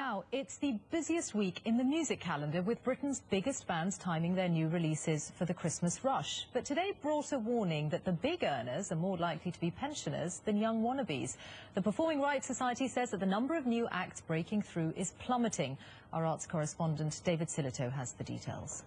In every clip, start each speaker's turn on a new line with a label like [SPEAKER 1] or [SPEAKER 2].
[SPEAKER 1] Now, it's the busiest week in the music calendar, with Britain's biggest bands timing their new releases for the Christmas rush. But today brought a warning that the big earners are more likely to be pensioners than young wannabes. The Performing Rights Society says that the number of new acts breaking through is plummeting. Our arts correspondent David Sillito has the details.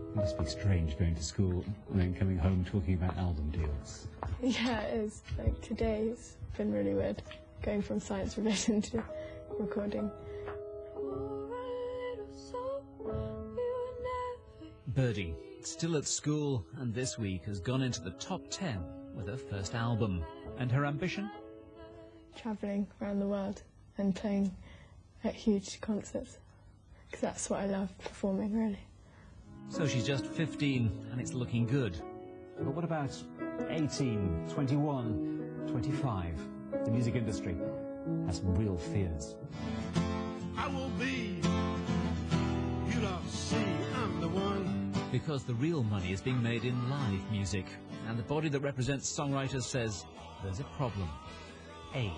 [SPEAKER 2] It must be strange going to school and then coming home talking about album deals.
[SPEAKER 3] Yeah, it is. Like, today's been really weird, going from science revision to recording.
[SPEAKER 4] Birdie, still at school, and this week has gone into the top 10 with her first album. And her ambition?
[SPEAKER 3] Travelling around the world and playing at huge concerts, because that's what I love, performing, really.
[SPEAKER 4] So she's just 15, and it's looking good.
[SPEAKER 2] But what about 18, 21, 25? The music industry has some real fears.
[SPEAKER 5] I will be, you don't see, I'm the one.
[SPEAKER 4] Because the real money is being made in live music. And the body that represents songwriters says there's a problem. Age.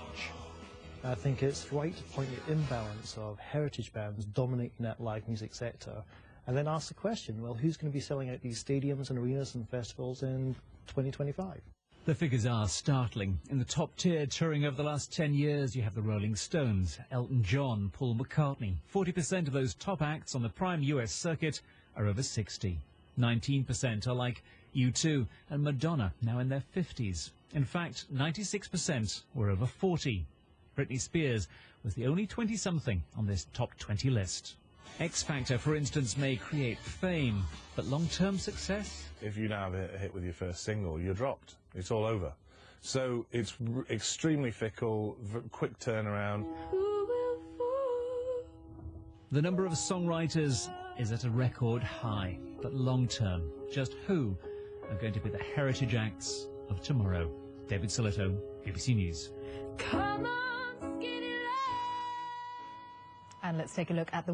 [SPEAKER 6] I think it's right to point the imbalance of heritage bands dominating that live music sector, and then ask the question, well, who's going to be selling out these stadiums and arenas and festivals in 2025?
[SPEAKER 4] The figures are startling. In the top tier, touring over the last 10 years, you have the Rolling Stones, Elton John, Paul McCartney. 40% of those top acts on the prime US circuit are over 60. 19% are like U2 and Madonna, now in their 50s. In fact, 96% were over 40. Britney Spears was the only 20-something on this top 20 list. X Factor, for instance, may create fame, but long-term success?
[SPEAKER 7] If you now have a hit with your first single, you're dropped. It's all over. So it's extremely fickle, quick turnaround.
[SPEAKER 4] The number of songwriters is at a record high, but long-term, just who are going to be the heritage acts of tomorrow? David Sillito, BBC News.
[SPEAKER 1] And let's take a look at the